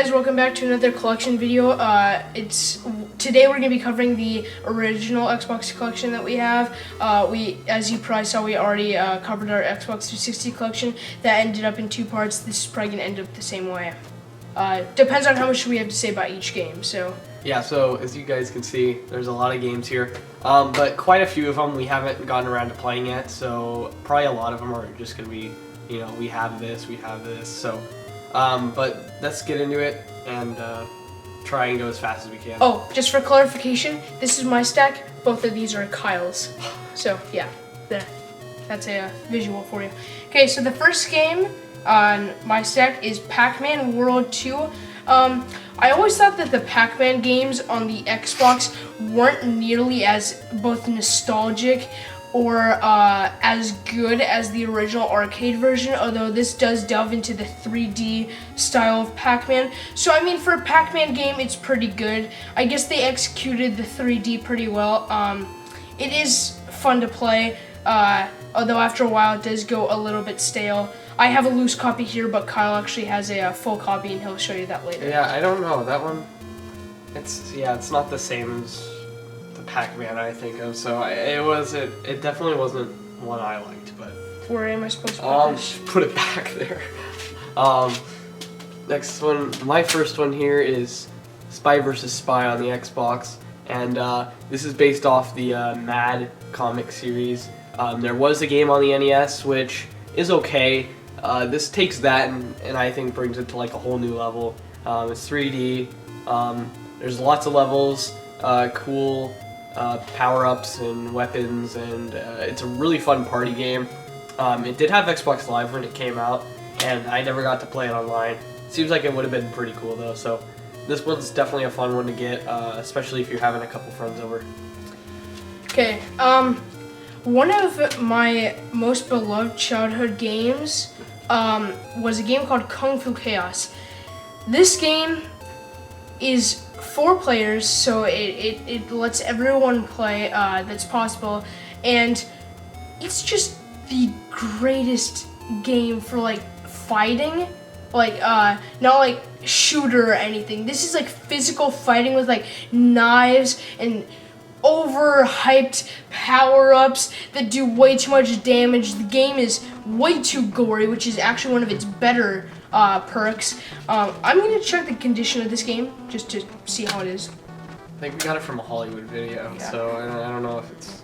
guys, welcome back to another collection video. Today we're going to be covering the original Xbox collection that we have. As you probably saw, we already covered our Xbox 360 collection. That ended up in two parts. This is probably going to end up the same way. Depends on how much we have to say about each game. Yeah, so as you guys can see, there's a lot of games here, but quite a few of them we haven't gotten around to playing yet, so probably a lot of them are just going to be, we have this, so, but let's get into it and try and go as fast as we can. Oh, just for clarification, this is my stack, both of these are Kyle's, so yeah, there, that's a visual for you. Okay, so the first game on my stack is Pac-Man World 2. I always thought that the Pac-Man games on the Xbox weren't nearly as both nostalgic or as good as the original arcade version, although this does delve into the 3D style of Pac-Man. So I mean, for a Pac-Man game, it's pretty good. I guess they executed the 3D pretty well. It is fun to play, although after a while it does go a little bit stale. I have a loose copy here, but Kyle actually has a full copy, and he'll show you that later. Yeah, I don't know. That one, it's not the same as the Pac-Man I think of, so it definitely wasn't one I liked, but... Where am I supposed to put this? Put it back there. Next one, my first one here is Spy vs. Spy on the Xbox, and this is based off the Mad comic series. There was a game on the NES, which is okay. This takes that and I think brings it to like a whole new level. It's 3D, there's lots of levels, cool power-ups and weapons, and it's a really fun party game. It did have Xbox Live when it came out, and I never got to play it online. Seems like it would have been pretty cool though, so this one's definitely a fun one to get, especially if you're having a couple friends over. Okay, one of my most beloved childhood games was a game called Kung Fu Chaos. This game is 4 players, so it lets everyone play that's possible, and it's just the greatest game for like fighting, like not like shooter or anything. This is like physical fighting with like knives and overhyped power-ups that do way too much damage. The game is way too gory, which is actually one of its better perks. I'm going to check the condition of this game just to see how it is. I think we got it from a Hollywood video, yeah. So I don't know if it's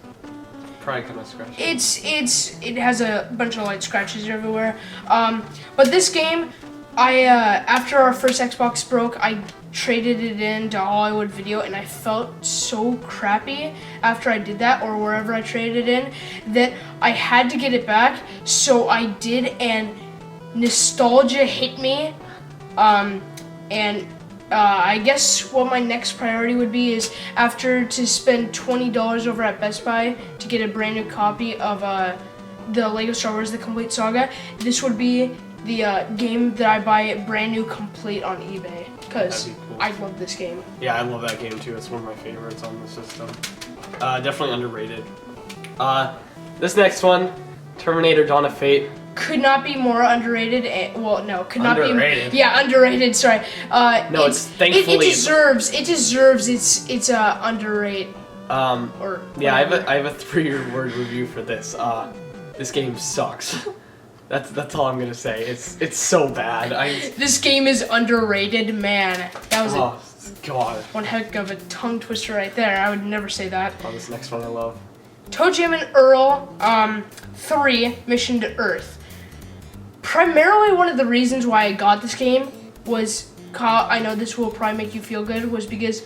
probably kind of scratchy. It has a bunch of light scratches everywhere. But this game, after our first Xbox broke, I traded it in to Hollywood Video, and I felt so crappy after I did that, or wherever I traded it in, that I had to get it back. So I did, and nostalgia hit me. I guess what my next priority would be is, after to spend $20 over at Best Buy to get a brand new copy of the Lego Star Wars The Complete Saga, this would be the game that I buy brand new complete on eBay, because cool. I love this game. Yeah, I love that game too. It's one of my favorites on the system. Definitely underrated. This next one, Terminator Dawn of Fate. Could not be more underrated. Well, no, could not underrated. be. Yeah, underrated. Sorry. No, it's thankfully it deserves its underrated. Or yeah, I have a 3-word review for this. This game sucks. That's all I'm gonna say. It's so bad. This game is underrated, man. That was God. One heck of a tongue twister right there. I would never say that. Oh, this next one I love. ToeJam and Earl 3 Mission to Earth. Primarily, one of the reasons why I got this game was, Kyle, I know this will probably make you feel good, was because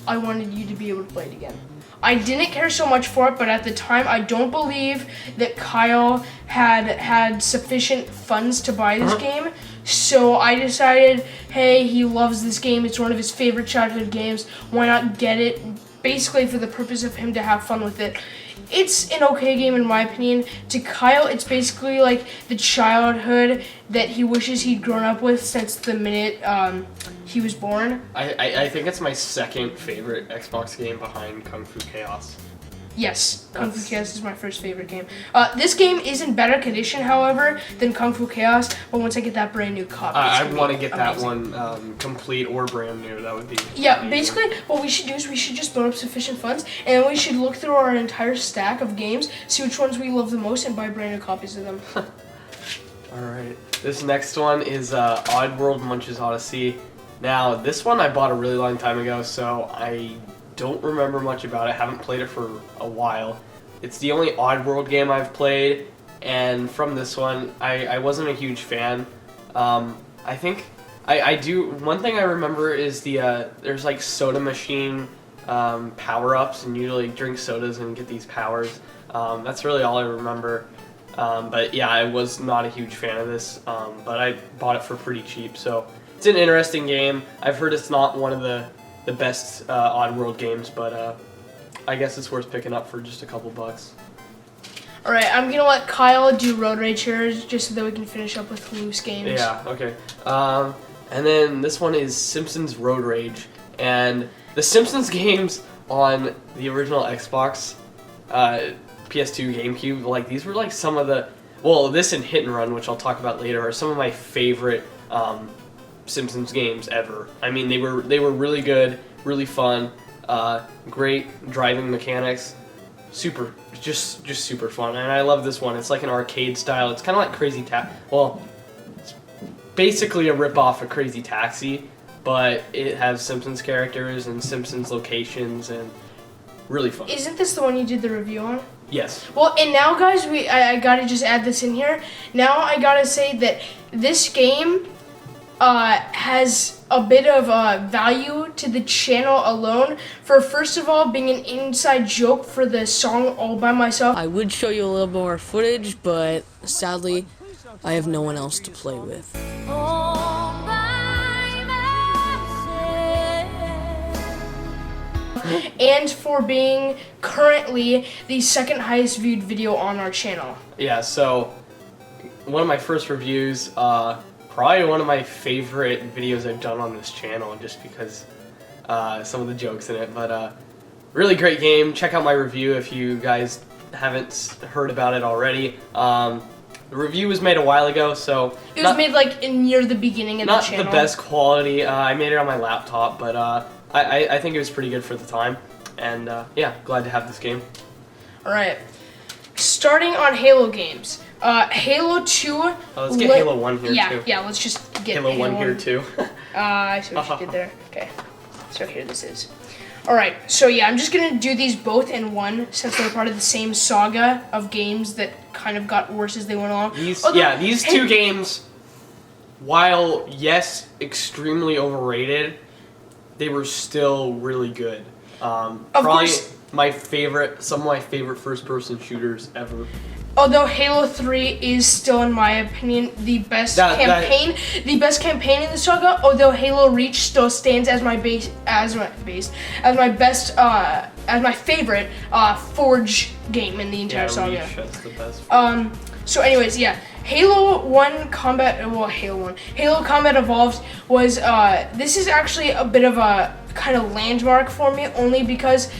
I wanted you to be able to play it again. I didn't care so much for it, but at the time, I don't believe that Kyle had sufficient funds to buy this game. So I decided, hey, he loves this game. It's one of his favorite childhood games. Why not get it? Basically, for the purpose of him to have fun with it. It's an okay game in my opinion. To Kyle, it's basically like the childhood that he wishes he'd grown up with since the minute he was born. I think it's my second favorite Xbox game behind Kung Fu Chaos. Yes, Kung Fu Chaos is my first favorite game. This game is in better condition, however, than Kung Fu Chaos. But once I get that brand new copy, I want to get amazing. That one complete or brand new. That would be amazing. Basically, what we should do is we should just build up sufficient funds, and then we should look through our entire stack of games, see which ones we love the most, and buy brand new copies of them. All right. This next one is Oddworld Munch's Odyssey. Now, this one I bought a really long time ago, so I don't remember much about it. Haven't played it for a while. It's the only Oddworld game I've played, and from this one, I wasn't a huge fan. I think I do. One thing I remember is there's like soda machine power-ups, and you like drink sodas and get these powers. That's really all I remember. But yeah, I was not a huge fan of this, but I bought it for pretty cheap, so it's an interesting game. I've heard it's not one of the best Oddworld games, but I guess it's worth picking up for just a couple bucks. Alright, I'm gonna let Kyle do Road Rage here, just so that we can finish up with loose games. Yeah, okay. And then this one is Simpsons Road Rage. And the Simpsons games on the original Xbox, PS2, GameCube, like these were like some of the, well, this and Hit and Run, which I'll talk about later, are some of my favorite Simpsons games ever. I mean, they were really good, really fun, great driving mechanics, just super fun. And I love this one. It's like an arcade style. It's kind of like Crazy Taxi. Well, it's basically a rip-off of Crazy Taxi, but it has Simpsons characters and Simpsons locations, and really fun. Isn't this the one you did the review on? Yes. Well, and now, guys, I gotta just add this in here. Now I gotta say that this game has a bit of value to the channel alone, for first of all being an inside joke for the song All By Myself. I would show you a little more footage, but sadly I have no one else to play with. And for being currently the second highest viewed video on our channel. Yeah, so one of my first reviews, probably one of my favorite videos I've done on this channel, just because some of the jokes in it. But really great game. Check out my review if you guys haven't heard about it already. The review was made a while ago, so it was made like near the beginning of the channel. Not the best quality. I made it on my laptop, but I think it was pretty good for the time. And yeah, glad to have this game. All right, starting on Halo games. Halo 2. Let's get Halo 1 here too. Yeah, let's just get Halo 1 here too. I see what you did there. Okay, so here this is. Alright, so yeah, I'm just gonna do these both in one, since they're part of the same saga of games that kind of got worse as they went along. These two games, while yes, extremely overrated, they were still really good. Probably some of my favorite first-person shooters ever. Although Halo 3 is still, in my opinion, the best campaign in the saga. Although Halo Reach still stands as my favorite Forge game in the entire saga. Reach, that's the best. So anyways, yeah, Halo Combat Evolved was this is actually a bit of a kind of landmark for me, only because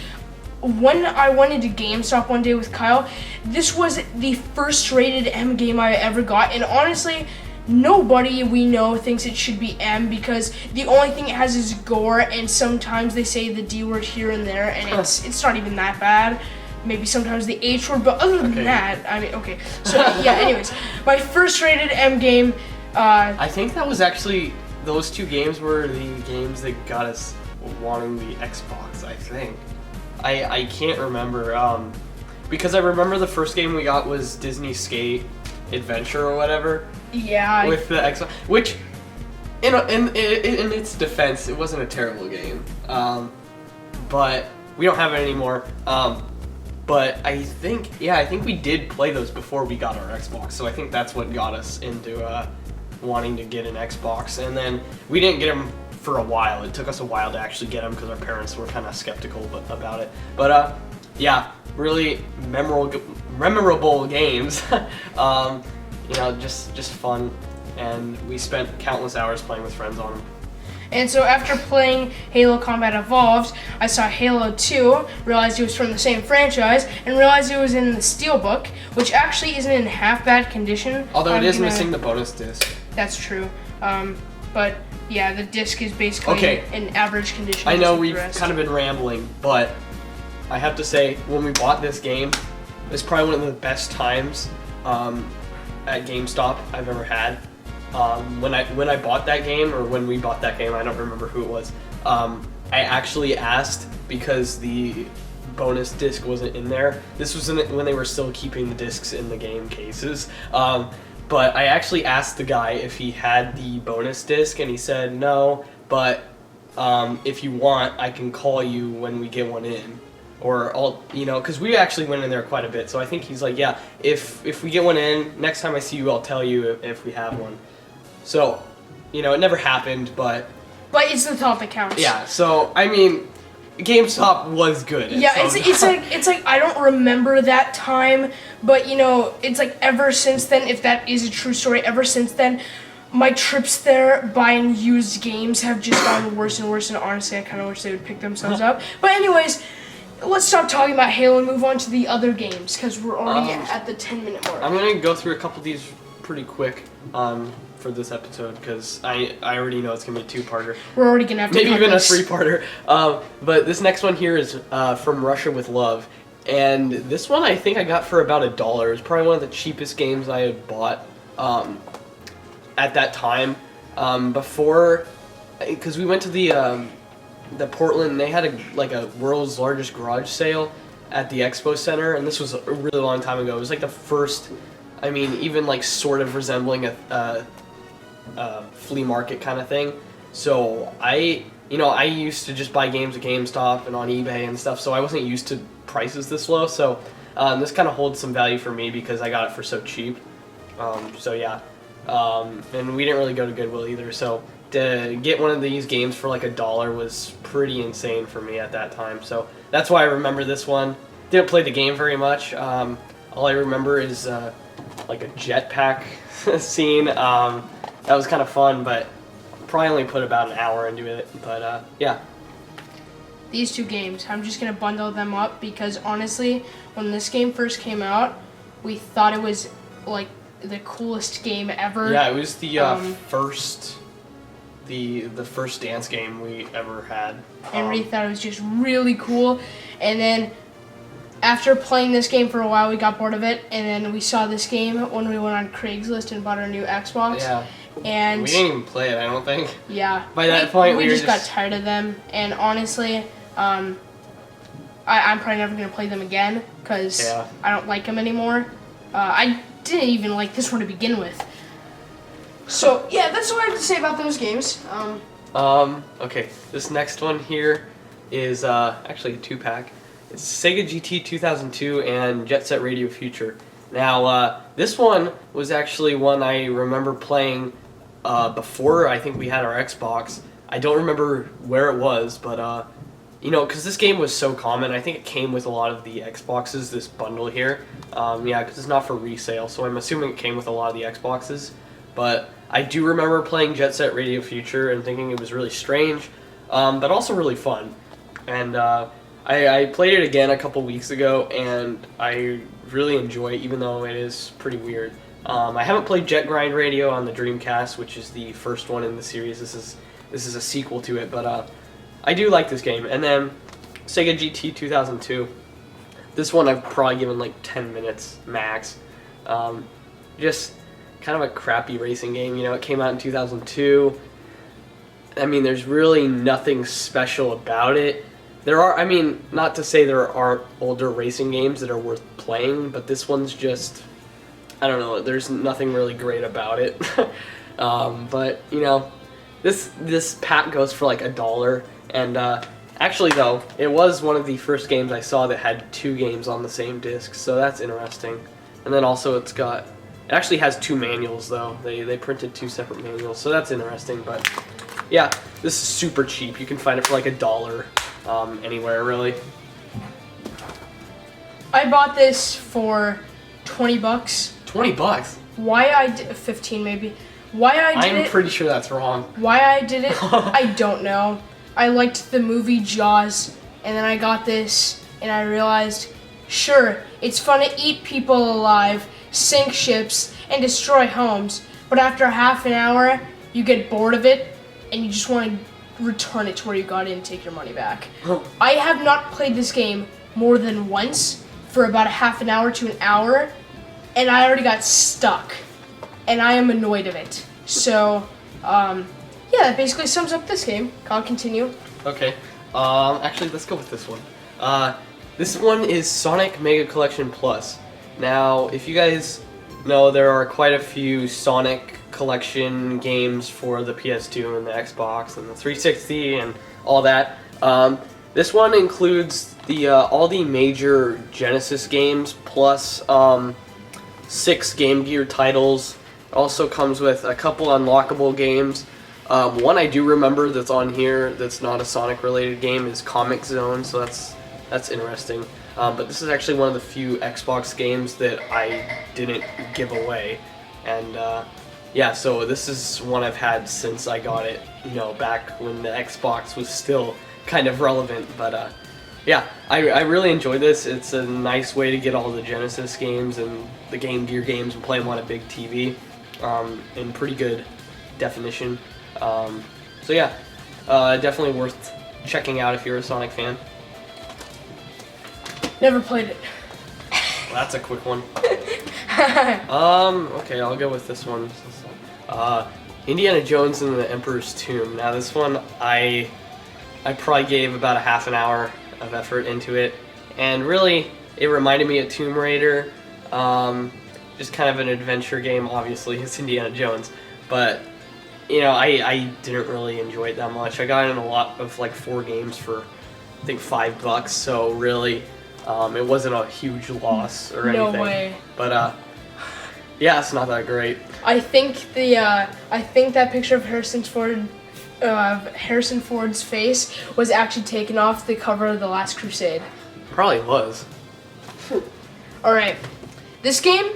when I went into GameStop one day with Kyle, this was the first rated M game I ever got, and honestly, nobody we know thinks it should be M, because the only thing it has is gore, and sometimes they say the D word here and there, and it's not even that bad. Maybe sometimes the H word, but other than that, I mean, okay. So yeah, anyways, my first rated M game. I think that was actually, those two games were the games that got us wanting the Xbox, I think. I can't remember, because I remember the first game we got was Disney Skate Adventure or whatever. Yeah. With the Xbox, which, in its defense, it wasn't a terrible game. But we don't have it anymore. But I think we did play those before we got our Xbox, so I think that's what got us into wanting to get an Xbox. And then we didn't get them for a while. It took us a while to actually get them because our parents were kind of skeptical about it. But yeah, really memorable games. You know, just fun, and we spent countless hours playing with friends on them. And so after playing Halo Combat Evolved, I saw Halo 2, realized it was from the same franchise, and realized it was in the Steelbook, which actually isn't in half bad condition. Although it is gonna- missing the bonus disc. That's true. But yeah, the disc is basically in average condition. I know just like we've the rest. kind of been rambling, but I have to say, when we bought this game, it's probably one of the best times at GameStop I've ever had. When I bought that game, or when we bought that game, I don't remember who it was. I actually asked because the bonus disc wasn't in there. This was when they were still keeping the discs in the game cases. But I actually asked the guy if he had the bonus disc, and he said no. But if you want, I can call you when we get one in. Or I'll, because we actually went in there quite a bit. So I think he's like, yeah, if we get one in, next time I see you, I'll tell you if we have one. So, it never happened, but it's the thought that counts. yeah. So I mean, GameStop was good. Yeah, so it's like I don't remember that time, but it's like ever since then, if that is a true story, ever since then, my trips there buying used games have just gotten worse and worse, and honestly, I kind of wish they would pick themselves up. But anyways, let's stop talking about Halo and move on to the other games, because we're already at the 10-minute mark. I'm gonna go through a couple of these pretty quick for this episode, because I already know it's gonna be a two-parter. We're already gonna have to Maybe cut even this. a three-parter. But this next one here is From Russia with Love. And this one I think I got for about $1. It was probably one of the cheapest games I had bought at that time. Before, because we went to the Portland, they had a world's largest garage sale at the Expo Center, and this was a really long time ago. It was like the first, even like sort of resembling a flea market kind of thing. So I used to just buy games at GameStop and on eBay and stuff, so I wasn't used to prices this low. So this kind of holds some value for me because I got it for so cheap. So yeah, and we didn't really go to Goodwill either. So to get one of these games for like $1 was pretty insane for me at that time. So that's why I remember this one. Didn't play the game very much. All I remember is like a jetpack scene. That was kind of fun, but probably only put about an hour into it. But yeah. These two games, I'm just gonna bundle them up because honestly, when this game first came out, we thought it was like the coolest game ever. Yeah, it was the first dance game we ever had. And we thought it was just really cool. And then after playing this game for a while, we got bored of it. And then we saw this game when we went on Craigslist and bought our new Xbox. Yeah. And we didn't even play it, I don't think. yeah. By that point, we were just got tired of them. And honestly, I'm probably never gonna play them again because I don't like them anymore. I didn't even like this one to begin with. So yeah, that's what I have to say about those games. Okay, this next one here is actually a two-pack. It's Sega GT 2002 and Jet Set Radio Future. Now, this one was actually one I remember playing before I think we had our Xbox. I don't remember where it was, but because this game was so common, I think it came with a lot of the Xboxes, this bundle here. Yeah, because it's not for resale, so I'm assuming it came with a lot of the Xboxes. But I do remember playing Jet Set Radio Future and thinking it was really strange, but also really fun. And I played it again a couple weeks ago, and I really enjoy it, even though it is pretty weird. I haven't played Jet Grind Radio on the Dreamcast, which is the first one in the series. This is a sequel to it, but I do like this game. And then Sega GT 2002. This one I've probably given like 10 minutes max. Just kind of a crappy racing game. It came out in 2002. There's really nothing special about it. There are, not to say there aren't older racing games that are worth playing, but this one's just, I don't know, there's nothing really great about it. But, this pack goes for like $1. And actually, though, it was one of the first games I saw that had 2 games on the same disc, so that's interesting. And then also it actually has 2 manuals, though. They printed 2 separate manuals, so that's interesting. But yeah, this is super cheap. You can find it for like $1 anywhere, really. I bought this for $20. $20? Why 15 maybe. Why I did I'm it? pretty sure that's wrong. Why I did it? I don't know. I liked the movie Jaws, and then I got this, and I realized, sure, it's fun to eat people alive, sink ships, and destroy homes, but after half an hour, you get bored of it, and you just want to return it to where you got it and take your money back. I have not played this game more than once for about a half an hour to an hour, and I already got stuck, and I am annoyed of it. So, yeah, that basically sums up this game. I'll continue. Okay. Actually, let's go with this one. This one is Sonic Mega Collection Plus. Now, if you guys know, there are quite a few Sonic Collection games for the PS2 and the Xbox and the 360 and all that. This one includes the all the major Genesis games plus 6 Game Gear titles. Also comes with a couple unlockable games. One I do remember that's on here that's not a Sonic related game is Comic Zone, so that's interesting. But this is actually one of the few Xbox games that I didn't give away. And yeah, so this is one I've had since I got it, back when the Xbox was still kind of relevant. But yeah, I really enjoy this. It's a nice way to get all the Genesis games and the Game Gear games and play them on a big TV in pretty good definition. So yeah, definitely worth checking out if you're a Sonic fan. Never played it. Well, that's a quick one. Okay, I'll go with this one. Indiana Jones and the Emperor's Tomb. Now this one, I probably gave about a half an hour of effort into it, and really, it reminded me of Tomb Raider. Just kind of an adventure game. Obviously, it's Indiana Jones, but I didn't really enjoy it that much. I got in a lot of 4 games for I think $5, so really, it wasn't a huge loss or anything. No way. But yeah, it's not that great. I think that picture of Harrison Ford's face was actually taken off the cover of The Last Crusade. Probably was. All right, this game,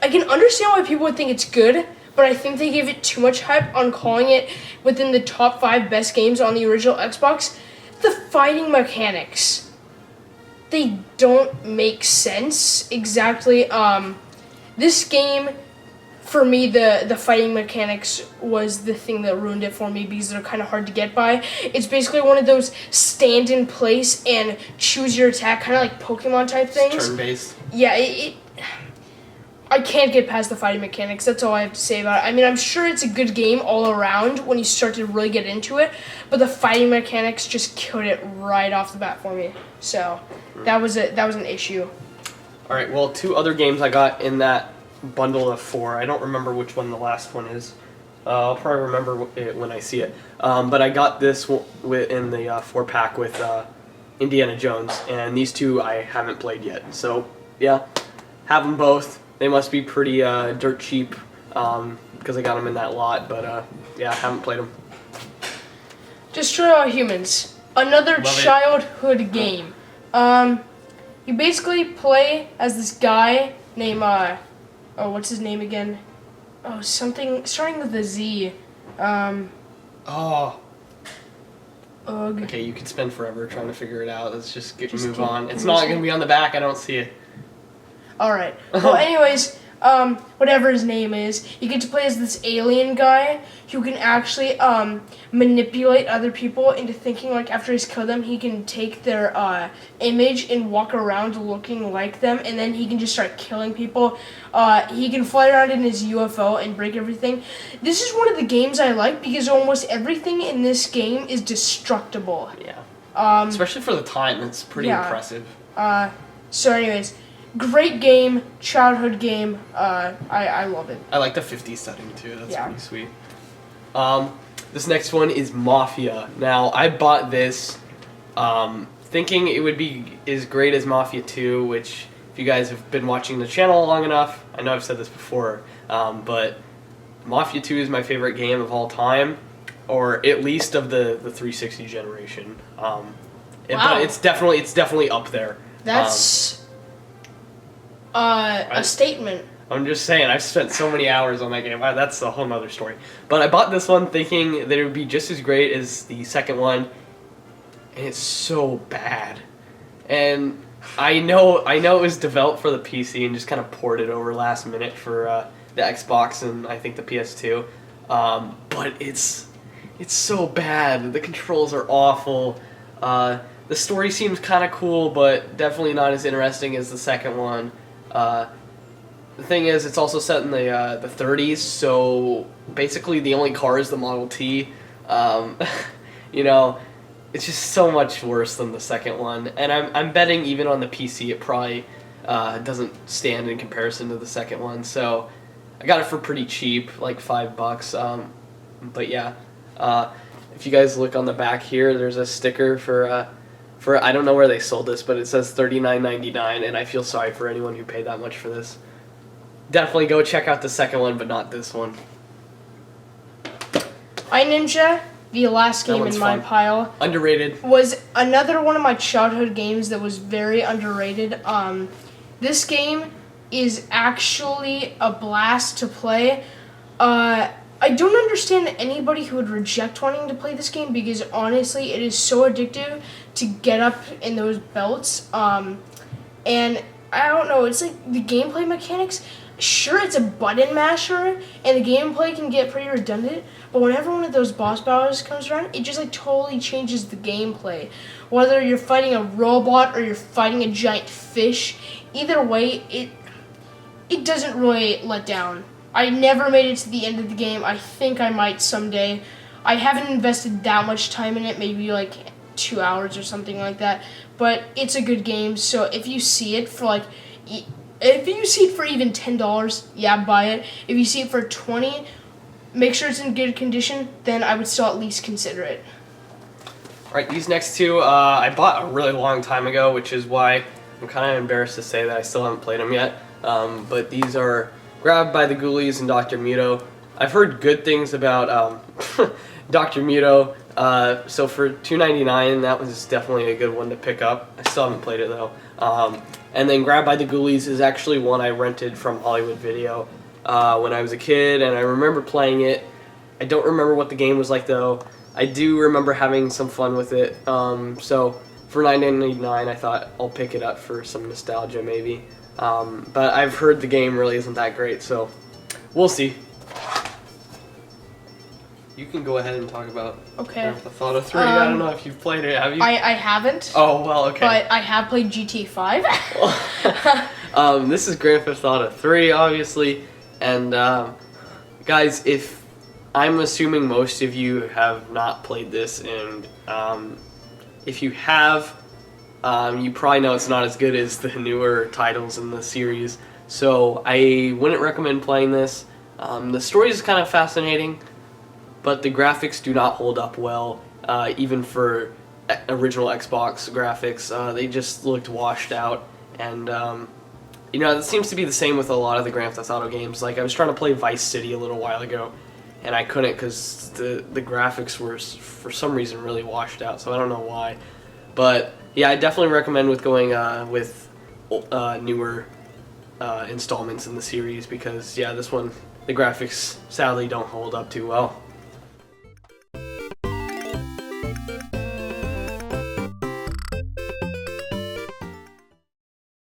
I can understand why people would think it's good, but I think they gave it too much hype on calling it within the top 5 best games on the original Xbox. The fighting mechanics, they don't make sense exactly. This game, for me, the fighting mechanics was the thing that ruined it for me because they're kind of hard to get by. It's basically one of those stand in place and choose your attack, kind of like Pokemon type things. It's turn-based. Yeah, I can't get past the fighting mechanics. That's all I have to say about it. I mean, I'm sure it's a good game all around when you start to really get into it, but the fighting mechanics just killed it right off the bat for me. So that was an issue. All right. Well, 2 other games I got in that bundle of 4. I don't remember which one the last one is. I'll probably remember it when I see it. But I got this in the 4-pack with Indiana Jones, and these 2 I haven't played yet. So yeah, have them both. They must be pretty dirt cheap because I got them in that lot. But yeah, I haven't played them. Destroy All Humans. Another childhood game. You basically play as this guy named what's his name again? Oh, something starting with a Z. Oh. Ugh. Okay, you could spend forever trying to figure it out. Let's just move on. It's not going to be on the back. I don't see it. All right. Well, anyways, whatever his name is, you get to play as this alien guy who can actually manipulate other people into thinking like after he's killed them, he can take their image and walk around looking like them, and then he can just start killing people. He can fly around in his UFO and break everything. This is one of the games I like because almost everything in this game is destructible. Yeah. Especially for the time, it's pretty impressive. So anyways, great game, childhood game. I love it. I like the 50s setting too. That's Yeah. pretty sweet. This next one is Mafia. Now, I bought this thinking it would be as great as Mafia 2, which if you guys have been watching the channel long enough, I know I've said this before, but Mafia 2 is my favorite game of all time, or at least of the 360 generation. Wow. But it's definitely up there. That's a statement. I'm just saying, I've spent so many hours on that game. That's a whole nother story. But I bought this one thinking that it would be just as great as the second one, and it's so bad. And I know it was developed for the PC and just kind of ported over last minute for the Xbox and I think the PS2. But it's so bad. The controls are awful. The story seems kind of cool, but definitely not as interesting as the second one. The thing is, it's also set in the 30s, so basically the only car is the Model T. You know, it's just so much worse than the second one, and I'm betting even on the PC it probably doesn't stand in comparison to the second one. So I got it for pretty cheap, like $5. But yeah, if you guys look on the back here, there's a sticker for I don't know where they sold this, but it says $39.99, and I feel sorry for anyone who paid that much for this. Definitely go check out the second one, but not this one. iNinja, the last game one's in my fun. pile, Underrated. was another one of my childhood games that was very underrated. This game is actually a blast to play. I don't understand anybody who would reject wanting to play this game because honestly, it is so addictive to get up in those belts. And I don't know, it's like the gameplay mechanics. Sure, it's a button masher, and the gameplay can get pretty redundant, but whenever one of those boss battles comes around, it just like totally changes the gameplay. Whether you're fighting a robot or you're fighting a giant fish, either way, it doesn't really let down. I never made it to the end of the game. I think I might someday. I haven't invested that much time in it, maybe like 2 hours or something like that, but it's a good game, so if you see it for like... If you see it for even $10, yeah, buy it. If you see it for $20, make sure it's in good condition, then I would still at least consider it. Alright, these next two I bought a really long time ago, which is why I'm kind of embarrassed to say that I still haven't played them yet. But these are Grabbed by the Ghoulies and Dr. Muto. I've heard good things about Dr. Muto, so for $2.99, that was definitely a good one to pick up. I still haven't played it though. And then Grabbed by the Ghoulies is actually one I rented from Hollywood Video when I was a kid, and I remember playing it. I don't remember what the game was like though. I do remember having some fun with it. So for $9.99, I thought I'll pick it up for some nostalgia maybe. But I've heard the game really isn't that great, so we'll see. You can go ahead and talk about Grand Theft Auto 3. I don't know if you've played it, have you? I haven't. Oh, well, okay. But I have played GTA 5. This is Grand Theft Auto 3, obviously. And, guys, if I'm assuming most of you have not played this, and if you have, you probably know it's not as good as the newer titles in the series. So I wouldn't recommend playing this. The story is kind of fascinating, but the graphics do not hold up well, even for original Xbox graphics. They just looked washed out, and you know, it seems to be the same with a lot of the Grand Theft Auto games. Like, I was trying to play Vice City a little while ago, and I couldn't because the graphics were, for some reason, really washed out, so I don't know why. But yeah, I definitely recommend going with newer installments in the series, because yeah, this one, the graphics sadly don't hold up too well.